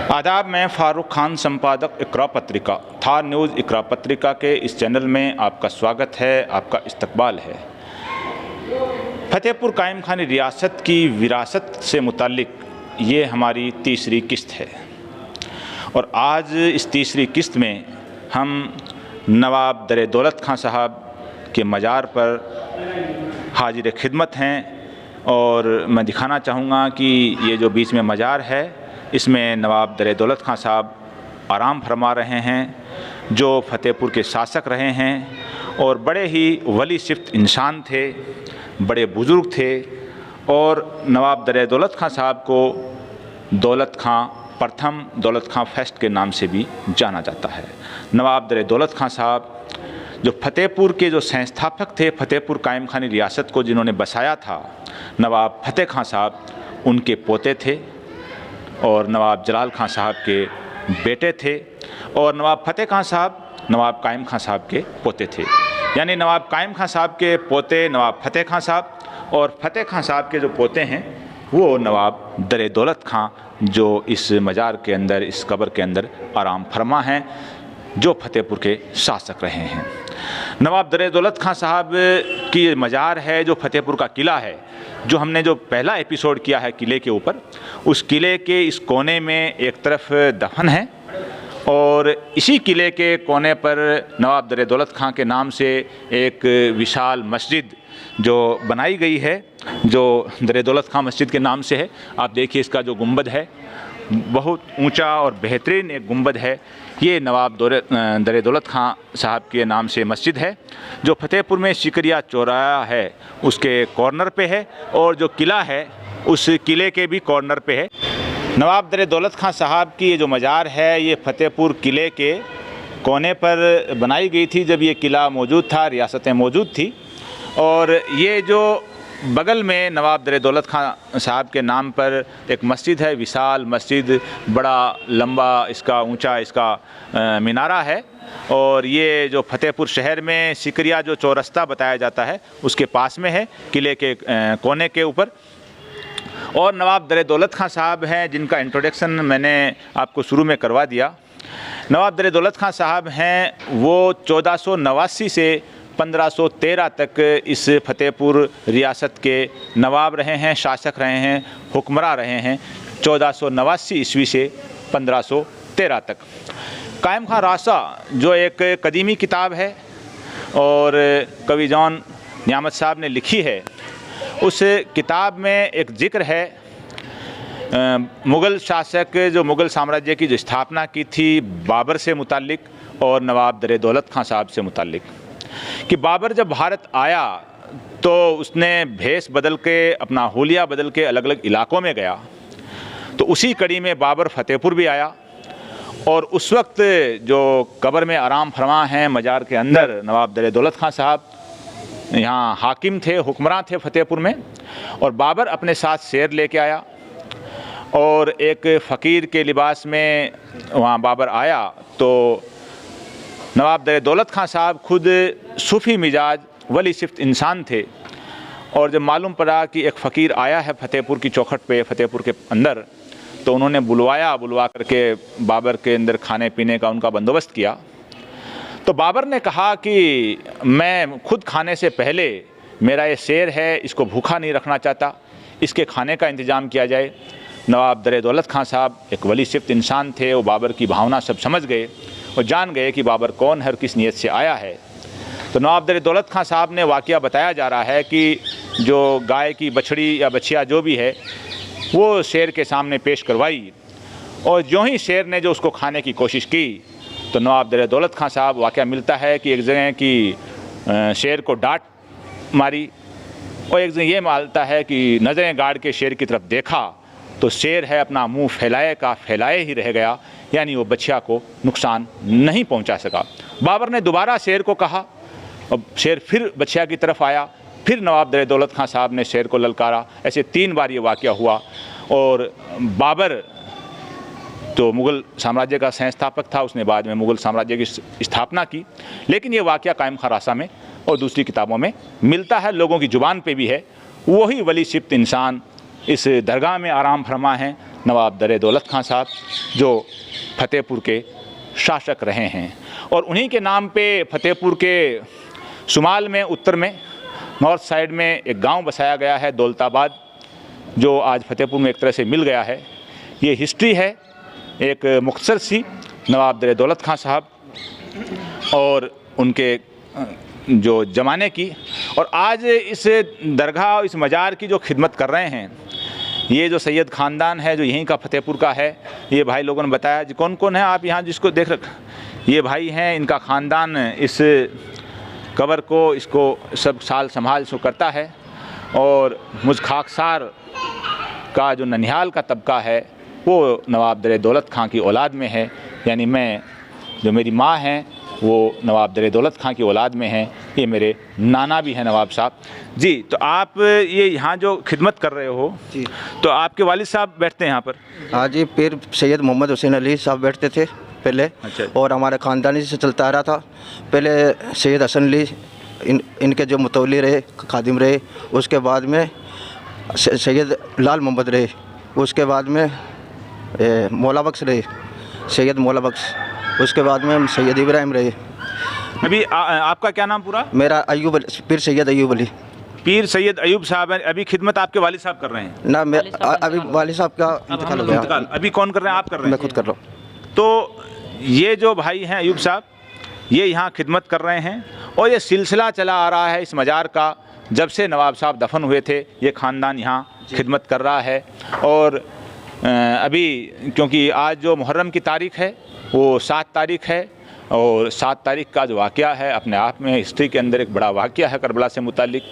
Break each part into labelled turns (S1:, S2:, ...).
S1: आदाब, मैं फ़ारूक खान, संपादक इकरा पत्रिका, था न्यूज़ इकरा पत्रिका के इस चैनल में आपका स्वागत है, आपका इस्तकबाल है। फतेहपुर कायम खानी रियासत की विरासत से मुताल्लिक ये हमारी तीसरी किस्त है और आज इस तीसरी किस्त में हम नवाब दर दौलत खां साहब के मज़ार पर हाजिर खिदमत हैं और मैं दिखाना चाहूँगा कि ये जो बीच में मज़ार है इसमें नवाब दर दौलत खां साहब आराम फरमा रहे हैं, जो फतेहपुर के शासक रहे हैं और बड़े ही वली सिफ्त इंसान थे, बड़े बुज़ुर्ग थे। और नवाब दर दौलत खां साहब को दौलत खां प्रथम, दौलत खां फर्स्ट के नाम से भी जाना जाता है। नवाब दर दौलत खां साहब जो फतेहपुर के जो संस्थापक थे, फतेहपुर कायम खानी रियासत को जिन्होंने बसाया था, नवाब फतेह खां साहब उनके पोते थे और नवाब जलाल खां साहब के बेटे थे और नवाब फतेह खां साहब नवाब कायम खां साहब के पोते थे। यानी नवाब कायम खां साहब के पोते नवाब फतेह खां साहब और फतेह खां साहब के जो पोते हैं वो नवाब दर दौलत खां, जो इस मज़ार के अंदर, इस कब्र के अंदर आराम फरमा हैं, जो फतेहपुर के शासक रहे हैं। नवाब दर दौलत खां साहब की मज़ार है जो फतेहपुर का किला है, जो हमने जो पहला एपिसोड किया है किले के ऊपर, उस किले के इस कोने में एक तरफ दफन है और इसी किले के कोने पर नवाब दर दौलत खां के नाम से एक विशाल मस्जिद जो बनाई गई है, जो दर दौलत खां मस्जिद के नाम से है। आप देखिए इसका जो गुंबद है, बहुत ऊंचा और बेहतरीन एक गुंबद है। ये नवाब दर दौलत खां साहब के नाम से मस्जिद है, जो फतेहपुर में शिकरिया चौराहा है उसके कॉर्नर पे है और जो किला है उस किले के भी कॉर्नर पे है। नवाब दर दौलत खां साहब की ये जो मज़ार है ये फतेहपुर किले के कोने पर बनाई गई थी जब ये किला मौजूद था, रियासतें मौजूद थी। और ये जो बगल में नवाब दर दौलत खां साहब के नाम पर एक मस्जिद है, विशाल मस्जिद, बड़ा लंबा इसका ऊंचा इसका मीनारा है और ये जो फतेहपुर शहर में शिकरिया जो चौरस्ता बताया जाता है उसके पास में है, किले के कोने के ऊपर। और नवाब दर दौलत खां साहब हैं जिनका इंट्रोडक्शन मैंने आपको शुरू में करवा दिया। नवाब दर दौलत खां साहब हैं वो 1489 से 1513 तक इस फतेहपुर रियासत के नवाब रहे हैं, शासक रहे हैं, हुक्मरां रहे हैं, 1489 ईस्वी से 1513 तक। कायम खां रासा जो एक कदीमी किताब है और कवि जॉन नियामत साहब ने लिखी है, उस किताब में एक जिक्र है मुग़ल शासक जो मुग़ल साम्राज्य की जो स्थापना की थी बाबर से मुताल्लिक और नवाब दर दौलत खां साहब से मुताल्लिक, कि बाबर जब भारत आया तो उसने भेष बदल के, अपना हुलिया बदल के अलग अलग इलाकों में गया। तो उसी कड़ी में बाबर फतेहपुर भी आया और उस वक्त जो कब्र में आराम फरमा हैं मज़ार के अंदर नवाब दर दौलत खां साहब यहाँ हाकिम थे, हुक्मरान थे फतेहपुर में। और बाबर अपने साथ शेर लेके आया और एक फ़कीर के लिबास में वहाँ बाबर आया तो नवाब दर दौलत खां साहब खुद सूफ़ी मिजाज वली सिफ्त इंसान थे और जब मालूम पड़ा कि एक फ़कीर आया है फतेहपुर की चौखट पे, फतेहपुर के अंदर, तो उन्होंने बुलवा करके बाबर के अंदर खाने पीने का उनका बंदोबस्त किया। तो बाबर ने कहा कि मैं खुद खाने से पहले, मेरा ये शेर है, इसको भूखा नहीं रखना चाहता, इसके खाने का इंतज़ाम किया जाए। नवाब दर दौलत खां साहब एक वली सिफ्त इंसान थे, वो बाबर की भावना सब समझ गए और जान गए कि बाबर कौन है और किस नीयत से आया है। तो नवाब दर दौलत खां साहब ने वाक़या बताया जा रहा है कि जो गाय की बछड़ी या बछिया जो भी है वो शेर के सामने पेश करवाई और जो ही शेर ने जो उसको खाने की कोशिश की तो नवाब दर दौलत खां साहब, वाक़या मिलता है कि एक जगह की शेर को डांट मारी और एक जगह ये मालता है कि नज़रें गाड़ के शेर की तरफ देखा तो शेर है अपना मुंह फैलाए का फैलाए ही रह गया, यानी वो बछिया को नुकसान नहीं पहुंचा सका। बाबर ने दोबारा शेर को कहा और शेर फिर बछिया की तरफ आया, फिर नवाब दर दौलत खां साहब ने शेर को ललकारा। ऐसे 3 बार ये वाक़या हुआ और बाबर तो मुग़ल साम्राज्य का संस्थापक था, उसने बाद में मुग़ल साम्राज्य की स्थापना की। लेकिन ये वाक़या कायम खां रासा में और दूसरी किताबों में मिलता है, लोगों की ज़ुबान पे भी है। वही वली सिफ्त इंसान इस दरगाह में आराम फरमा हैं नवाब दरे दौलत खां साहब, जो फतेहपुर के शासक रहे हैं। और उन्हीं के नाम पे फतेहपुर के शुमाल में, उत्तर में, नॉर्थ साइड में एक गांव बसाया गया है दौलताबाद, जो आज फतेहपुर में एक तरह से मिल गया है। ये हिस्ट्री है एक मुख्तसर सी नवाब दरे दौलत खां साहब और उनके जो ज़माने की। और आज इस दरगाह और इस मज़ार की जो खिदमत कर रहे हैं, ये जो सैयद ख़ानदान है जो यहीं का फतेहपुर का है, ये भाई लोगों ने बताया। जी कौन कौन है आप यहाँ जिसको देख रख, ये भाई हैं, इनका ख़ानदान इस कब्र को, इसको सब साल संभाल इसको करता है। और मुझ खाकसार का जो ननिहाल का तबका है वो नवाब दरे दौलत खां की औलाद में है, यानी मैं, जो मेरी माँ हैं वो नवाब दरे दौलत खां की औलाद में हैं। ये मेरे नाना भी हैं नवाब साहब जी। तो आप ये यहाँ जो खिदमत कर रहे हो जी, तो आपके वालिद साहब बैठते हैं यहाँ पर?
S2: हाँ जी, पीर सैयद मोहम्मद हुसैन अली साहब बैठते थे पहले।
S1: अच्छा।
S2: और हमारे ख़ानदानी से चलता आ रहा था। पहले सैयद हसन अली इनके जो मुतवली रहे, खादिम रहे। उसके बाद में सैयद लाल मोहम्मद रहे। उसके बाद में मौला बख्श रहे, सैयद मौला बख्श। उसके बाद में सैयद इब्राहिम रहे।
S1: अभी आपका क्या नाम पूरा?
S2: मेरा अयूब अली, पीर सैयद अयूब अली।
S1: पीर सैयद अयूब साहब हैं। अभी खिदमत आपके वालिद साहब कर रहे हैं
S2: ना? मैं अभी वालिद साहब का इंतकाल हो गया।
S1: अभी कौन कर रहे हैं? आप कर रहे हैं?
S2: मैं खुद कर रहा हूँ।
S1: तो ये जो भाई हैं अयूब साहब, ये यहाँ खिदमत कर रहे हैं और ये सिलसिला चला आ रहा है इस मज़ार का। जब से नवाब साहब दफन हुए थे ये ख़ानदान यहाँ खिदमत कर रहा है। और अभी क्योंकि आज जो मुहर्रम की तारीख़ है वो 7 तारीख़ है, और 7 तारीख़ का जो वाक़या है अपने आप में हिस्ट्री के अंदर एक बड़ा वाक़या है करबला से मुतालिक।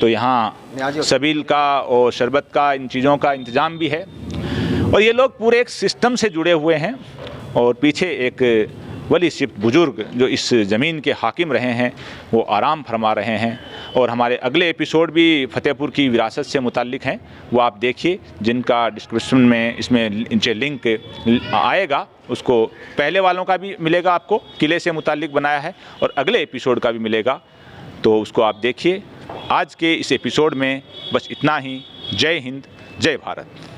S1: तो यहाँ सबील का और शरबत का, इन चीज़ों का इंतज़ाम भी है। और ये लोग पूरे एक सिस्टम से जुड़े हुए हैं। और पीछे एक वली सिफ्त बुज़ुर्ग जो इस ज़मीन के हाकिम रहे हैं वो आराम फरमा रहे हैं। और हमारे अगले एपिसोड भी फतेहपुर की विरासत से मुताल्लिक़ हैं, वो आप देखिए, जिनका डिस्क्रिप्शन में इसमें इनसे लिंक आएगा। उसको पहले वालों का भी मिलेगा, आपको किले से मुताल्लिक़ बनाया है, और अगले एपिसोड का भी मिलेगा, तो उसको आप देखिए। आज के इस एपिसोड में बस इतना ही। जय हिंद, जय भारत।